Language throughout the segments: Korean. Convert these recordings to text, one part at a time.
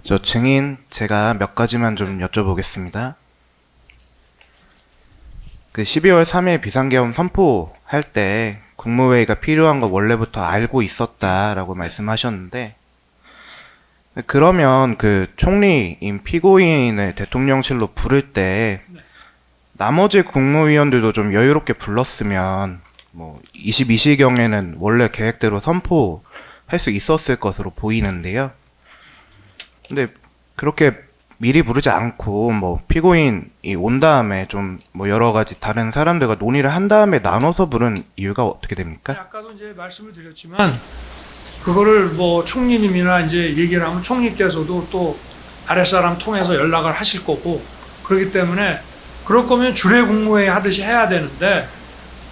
저 증인 제가 몇 가지만 좀 여쭤보겠습니다. 그 12월 3일 비상계엄 선포할 때 국무회의가 필요한 거 원래부터 알고 있었다라고 말씀하셨는데, 그러면 그 총리인 피고인을 대통령실로 부를 때 나머지 국무위원들도 좀 여유롭게 불렀으면 뭐 22시경에는 원래 계획대로 선포할 수 있었을 것으로 보이는데요. 근데 그렇게 미리 부르지 않고 뭐 피고인이 온 다음에 좀 뭐 여러 가지 다른 사람들과 논의를 한 다음에 나눠서 부른 이유가 어떻게 됩니까? 아까도 이제 말씀을 드렸지만 그거를 뭐 총리님이나 이제 얘기를 하면 총리께서도 또 아랫사람 통해서 연락을 하실 거고, 그렇기 때문에 그럴 거면 주례 국무회의 하듯이 해야 되는데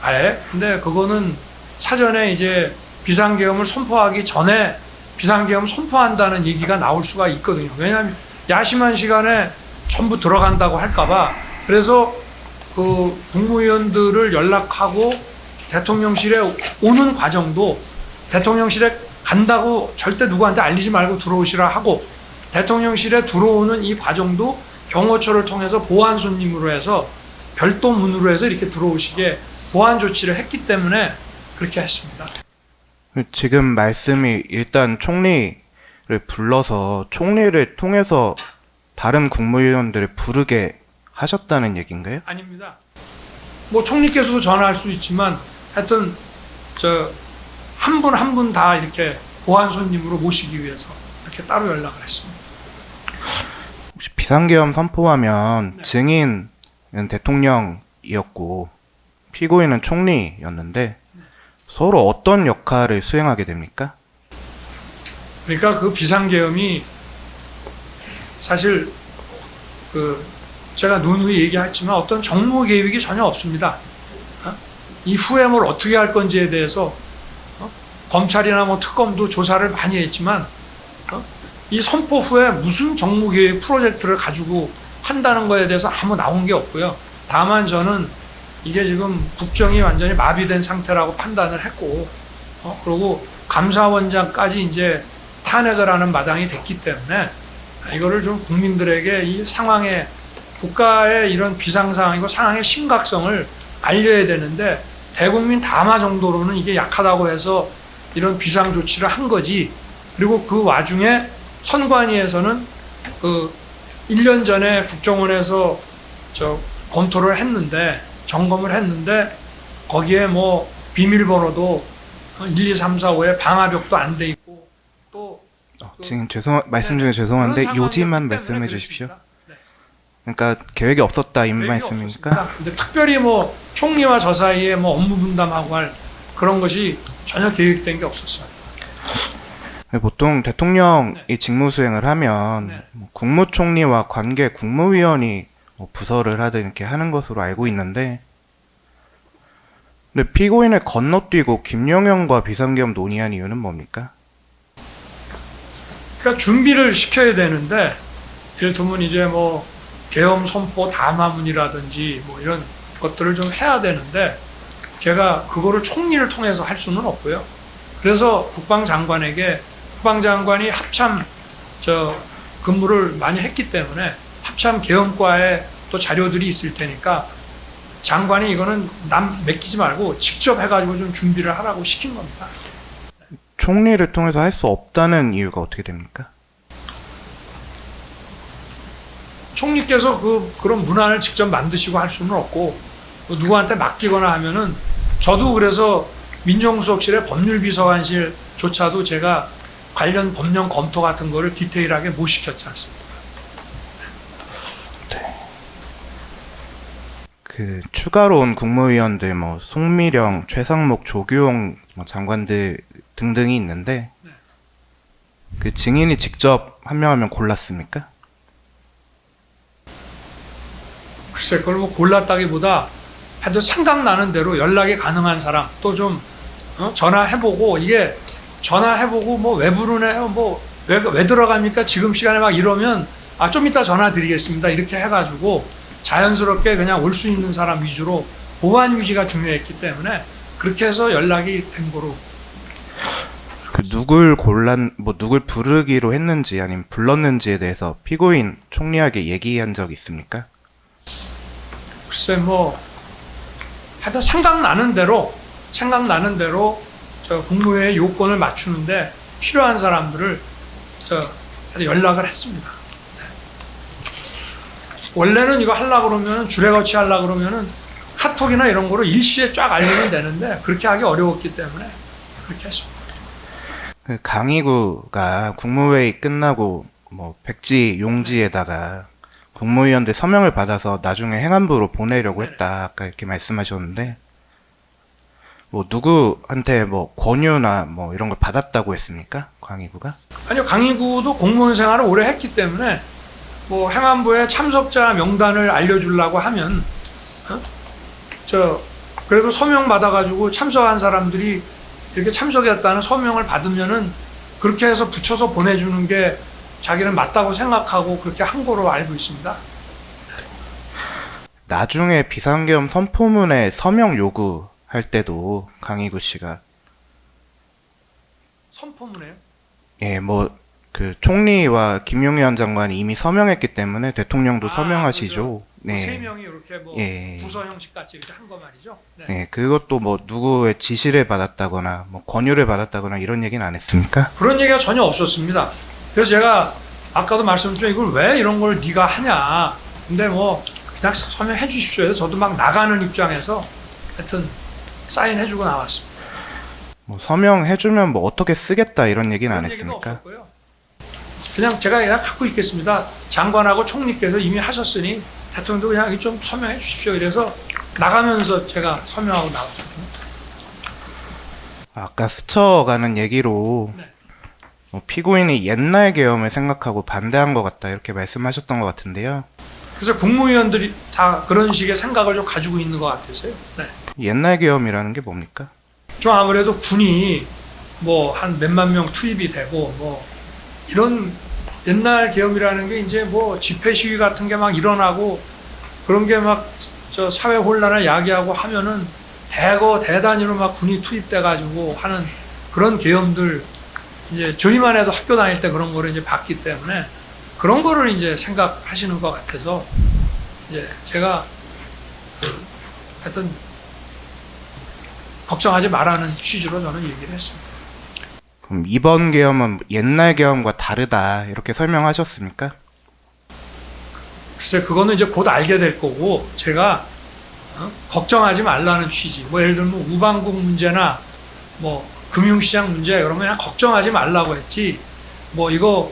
아예 근데 그거는 사전에 이제 비상계엄을 선포하기 전에 비상계엄 선포한다는 얘기가 나올 수가 있거든요. 왜냐하면 야심한 시간에 전부 들어간다고 할까봐. 그래서 그 국무위원들을 연락하고 대통령실에 오는 과정도 대통령실에 간다고 절대 누구한테 알리지 말고 들어오시라 하고, 대통령실에 들어오는 이 과정도 경호처를 통해서 보안 손님으로 해서 별도 문으로 해서 이렇게 들어오시게 보안 조치를 했기 때문에 그렇게 했습니다. 지금 말씀이 일단 총리를 불러서 총리를 통해서 다른 국무위원들을 부르게 하셨다는 얘기인가요? 아닙니다. 뭐 총리께서도 전화할 수 있지만 하여튼 저 한 분 한 분 다 이렇게 보안 손님으로 모시기 위해서 이렇게 따로 연락을 했습니다. 혹시 비상계엄 선포하면 네. 증인은 대통령이었고 피고인은 총리였는데 서로 어떤 역할을 수행하게 됩니까? 그러니까 그 비상계엄이 사실 그 제가 누누이 얘기했지만 어떤 정무 계획이 전혀 없습니다. 이후에 뭘 어떻게 할 건지에 대해서 검찰이나 뭐 특검도 조사를 많이 했지만 이 선포 후에 무슨 정무 계획 프로젝트를 가지고 한다는 거에 대해서 아무 나온 게 없고요. 다만 저는 이게 지금 국정이 완전히 마비된 상태라고 판단을 했고, 그리고 감사원장까지 이제 탄핵을 하는 마당이 됐기 때문에 이거를 좀 국민들에게 이 상황에 국가의 이런 비상 상황이고 상황의 심각성을 알려야 되는데 대국민 담화 정도로는 이게 약하다고 해서 이런 비상 조치를 한 거지. 그리고 그 와중에 선관위에서는 그 1년 전에 국정원에서 저 검토를 했는데 점검을 했는데 거기에 뭐 비밀번호도 1, 2, 3, 4, 5에 방화벽도 안 돼 있고 또 지금 말씀 중에 죄송한데 요지만 말씀해 주십시오. 그러니까 계획이 없었다 이 말씀입니까? 근데 특별히 뭐 총리와 저 사이에 뭐 업무 분담하고 할 그런 것이 전혀 계획된 게 없었어요. 보통 대통령이 직무 수행을 하면 뭐 국무총리와 관계 국무위원이 뭐 부서를 하든 이렇게 하는 것으로 알고 있는데, 근데 피고인을 건너뛰고 김용현과 비상계엄 논의한 이유는 뭡니까? 그러니까 준비를 시켜야 되는데 이를테면 이제 뭐 계엄 선포 담화문이라든지 뭐 이런 것들을 좀 해야 되는데 제가 그거를 총리를 통해서 할 수는 없고요. 그래서 국방장관에게 국방장관이 합참 저 근무를 많이 했기 때문에 합참 계엄과에 또 자료들이 있을 테니까 장관이 이거는 남 맡기지 말고 직접 해가지고 좀 준비를 하라고 시킨 겁니다. 총리를 통해서 할 수 없다는 이유가 어떻게 됩니까? 총리께서 그런 문안을 직접 만드시고 할 수는 없고 누구한테 맡기거나 하면은 저도 그래서 민정수석실의 법률비서관실조차도 제가 관련 법령 검토 같은 거를 디테일하게 못 시켰지 않습니까? 그 추가로 온 국무위원들 뭐 송미령, 최상목, 조규용 뭐 장관들 등등이 있는데 그 증인이 직접 한 명 한 명 골랐습니까? 글쎄 그걸 뭐 골랐다기보다 하여튼 생각나는 대로 연락이 가능한 사람 또 좀 전화해보고 이게 전화해보고 뭐 왜 부르네요 뭐 왜 들어갑니까 지금 시간에 막 이러면 좀 이따 전화 드리겠습니다 이렇게 해가지고 자연스럽게 그냥 올 수 있는 사람 위주로 보안 유지가 중요했기 때문에 그렇게 해서 연락이 된 거로. 그 누굴 부르기로 했는지 아니면 불렀는지에 대해서 피고인 총리에게 얘기한 적 있습니까? 글쎄 뭐 하여튼 생각나는 대로 저 국무회의 요건을 맞추는데 필요한 사람들을 연락을 했습니다. 네. 원래는 이거 하려고 그러면은 주례거치 하려고 그러면은 카톡이나 이런 거로 일시에 쫙 알리면 되는데 그렇게 하기 어려웠기 때문에 그렇게 했습니다. 그 강희구가 국무회의 끝나고 뭐 백지 용지에다가 국무위원들 서명을 받아서 나중에 행안부로 보내려고 했다 아까 이렇게 말씀하셨는데 뭐 누구한테 뭐 권유나 뭐 이런 걸 받았다고 했습니까? 강희구가? 아니요, 강희구도 공무원 생활을 오래 했기 때문에 뭐 행안부에 참석자 명단을 알려주려고 하면 그래도 서명 받아가지고 참석한 사람들이 이렇게 참석했다는 서명을 받으면은 그렇게 해서 붙여서 보내주는 게 자기는 맞다고 생각하고 그렇게 한 거로 알고 있습니다. 나중에 비상계엄 선포문에 서명 요구할 때도 강희구 씨가 선포문에요? 예, 뭐 그 총리와 김용현 장관이 이미 서명했기 때문에 대통령도 서명하시죠. 네. 세 명이 이렇게 뭐 예. 부서 형식 같이 이렇게 한 거 말이죠. 네. 예, 그것도 뭐 누구의 지시를 받았다거나 뭐 권유를 받았다거나 이런 얘기는 안 했습니까? 그런 얘기가 전혀 없었습니다. 그래서 제가 아까도 말씀드렸지만 이걸 왜 이런 걸 네가 하냐. 근데 뭐 그냥 서명해 주십시오 해서 저도 막 나가는 입장에서 하여튼 사인해주고 나왔습니다. 뭐 서명해주면 뭐 어떻게 쓰겠다 이런 얘기는 안 그런 얘기는 했습니까? 없었고요. 그냥 제가 갖고 있겠습니다. 장관하고 총리께서 이미 하셨으니 대통령도 그냥 좀 서명해 주십시오. 이래서 나가면서 제가 서명하고 나왔거든요. 아까 스쳐가는 얘기로 네. 뭐 피고인이 옛날 계엄을 생각하고 반대한 것 같다 이렇게 말씀하셨던 것 같은데요. 그래서 국무위원들이 다 그런 식의 생각을 좀 가지고 있는 것 같아서요. 네. 옛날 계엄이라는 게 뭡니까? 좀 아무래도 군이 뭐 한 몇만 명 투입이 되고 뭐 이런 옛날 계엄이라는 게 이제 뭐 집회 시위 같은 게 막 일어나고 그런 게 막 저 사회 혼란을 야기하고 하면은 대단위로 막 군이 투입돼 가지고 하는 그런 계엄들 이제 저희만 해도 학교 다닐 때 그런 거를 이제 봤기 때문에 그런 거를 이제 생각하시는 것 같아서 이제 제가 하여튼 걱정하지 말라는 취지로 저는 얘기를 했습니다. 그럼 이번 계엄은 옛날 계엄과 다르다 이렇게 설명하셨습니까? 글쎄 그거는 이제 곧 알게 될 거고 제가 걱정하지 말라는 취지. 뭐 예를 들면 우방국 문제나 뭐 금융시장 문제 그러면 그냥 걱정하지 말라고 했지. 뭐 이거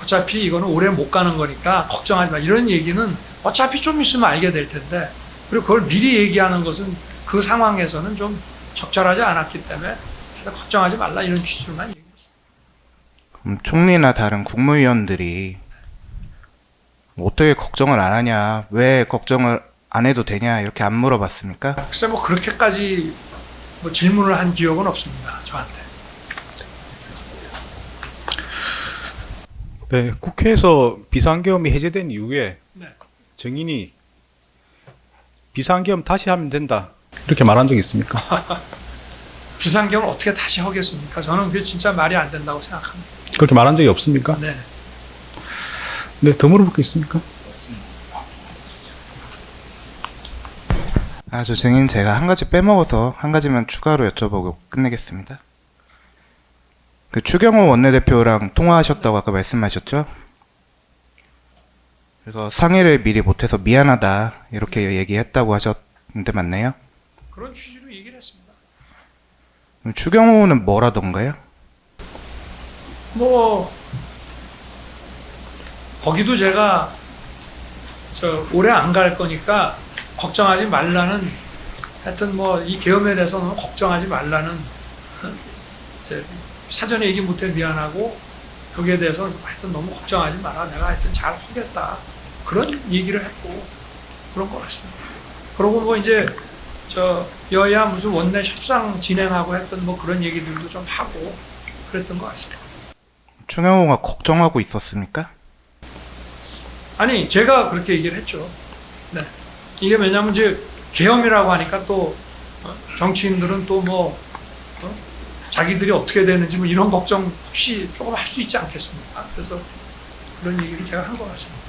어차피 이거는 오래 못 가는 거니까 걱정하지 마. 이런 얘기는 어차피 좀 있으면 알게 될 텐데 그리고 그걸 미리 얘기하는 것은 그 상황에서는 좀 적절하지 않았기 때문에 걱정하지 말라 이런 취지로만 얘기했습니다. 그럼 총리나 다른 국무위원들이 뭐 어떻게 걱정을 안 하냐, 왜 걱정을 안 해도 되냐 이렇게 안 물어봤습니까? 글쎄 뭐 그렇게까지 뭐 질문을 한 기억은 없습니다. 저한테. 네, 국회에서 비상계엄이 해제된 이후에 네. 정인이 비상계엄 다시 하면 된다 이렇게 말한 적이 있습니까? 비상계엄을 어떻게 다시 하겠습니까? 저는 그게 진짜 말이 안 된다고 생각합니다. 그렇게 말한 적이 없습니까? 네. 네, 더 물어볼 게 있습니까? 저 증인 제가 한 가지 빼먹어서 한 가지만 추가로 여쭤보고 끝내겠습니다. 그 추경호 원내대표랑 통화하셨다고 아까 말씀하셨죠? 그래서 상의를 미리 못해서 미안하다 이렇게 얘기했다고 하셨는데 맞나요? 그런 취지로 얘기를 했습니다. 추경호는 뭐라던가요? 뭐 거기도 제가 오래 안 갈 거니까 걱정하지 말라는 하여튼 뭐 이 계엄에 대해서는 걱정하지 말라는 사전에 얘기 못해 미안하고 여기에 대해서 하여튼 너무 걱정하지 마라 내가 하여튼 잘 하겠다 그런 얘기를 했고 그런 것 같습니다. 그러고 뭐 이제 여야 무슨 원내 협상 진행하고 했던 뭐 그런 얘기들도 좀 하고 그랬던 것 같습니다. 추경호가 걱정하고 있었습니까? 아니 제가 그렇게 얘기를 했죠. 네. 이게 왜냐하면 이제 계엄이라고 하니까 또 정치인들은 또 뭐 자기들이 어떻게 되는지 뭐 이런 걱정 혹시 조금 할 수 있지 않겠습니까? 그래서 그런 얘기를 제가 한 것 같습니다.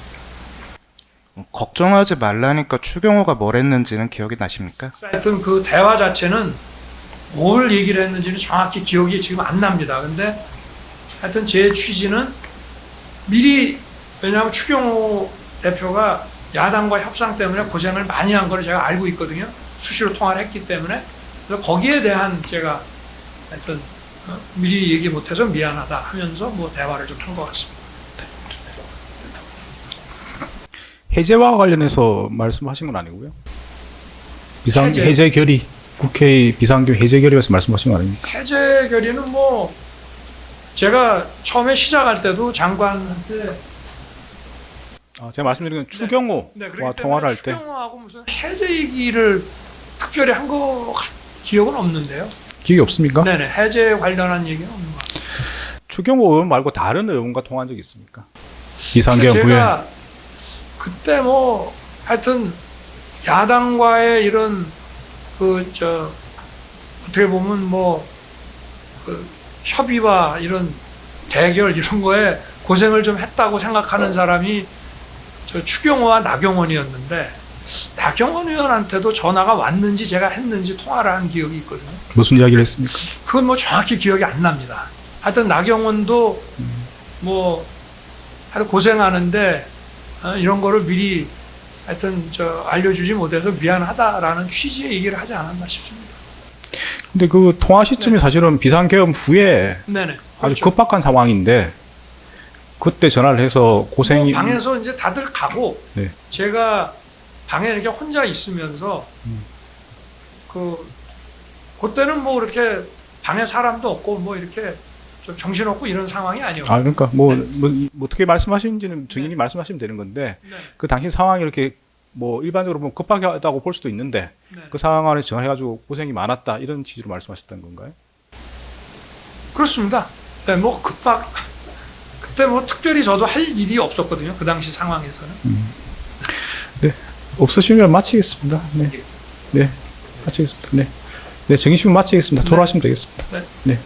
걱정하지 말라니까 추경호가 뭘 했는지는 기억이 나십니까? 하여튼 그 대화 자체는 뭘 얘기를 했는지는 정확히 기억이 지금 안 납니다. 근데 하여튼 제 취지는 미리, 왜냐하면 추경호 대표가 야당과 협상 때문에 고생을 많이 한 걸 제가 알고 있거든요. 수시로 통화를 했기 때문에. 그래서 거기에 대한 제가 하여튼 미리 얘기 못해서 미안하다 하면서 뭐 대화를 좀 한 것 같습니다. 해제와 관련해서 말씀하신 건 아니고요. 해제. 해제 결의, 국회 비상계엄 해제 결의에서 말씀하신 거 아닙니까? 해제 결의는 뭐 제가 처음에 시작할 때도 장관한테 제가 말씀드린 건 추경호와 그렇기 통화를 할 때문에 때 추경호하고 무슨 해제 얘기를 특별히 한 거 기억은 없는데요. 기억이 없습니까? 네네, 해제 관련한 얘기는 없는 것 같아요. 추경호 의원 말고 다른 의원과 통화한 적이 있습니까? 비상계엄 그래서 후에. 제가 그때 뭐 하여튼 야당과의 이런 어떻게 보면 뭐 협의와 이런 대결 이런 거에 고생을 좀 했다고 생각하는 사람이 저 추경호와 나경원이었는데, 나경원 의원한테도 전화가 왔는지 제가 했는지 통화를 한 기억이 있거든요. 무슨 이야기를 했습니까? 그건 뭐 정확히 기억이 안 납니다. 하여튼 나경원도 뭐 하여튼 고생하는데 이런 거를 미리 하여튼 알려주지 못해서 미안하다라는 취지의 얘기를 하지 않았나 싶습니다. 근데 그 통화 시점이 사실은 비상계엄 후에 네네. 아주 그렇죠. 급박한 상황인데 그때 전화를 해서 고생이 뭐 방에서 이제 다들 가고 네. 제가 방에 이렇게 혼자 있으면서 그때는 뭐 이렇게 방에 사람도 없고 뭐 이렇게 좀 정신없고 이런 상황이 아니었어요. 그러니까 뭐 어떻게 말씀하시는지는 증인이 말씀하시면 되는 건데 네. 그 당시 상황이 이렇게 뭐 일반적으로 보면 급하다고 볼 수도 있는데 네. 그 상황 안에 전화해가지고 고생이 많았다 이런 취지로 말씀하셨던 건가요? 그렇습니다. 네, 뭐 그때 뭐 특별히 저도 할 일이 없었거든요. 그 당시 상황에서는. 네, 없으시면 마치겠습니다. 네, 네, 마치겠습니다. 네, 네, 정의식은 마치겠습니다. 돌아가시면 되겠습니다. 네. 네.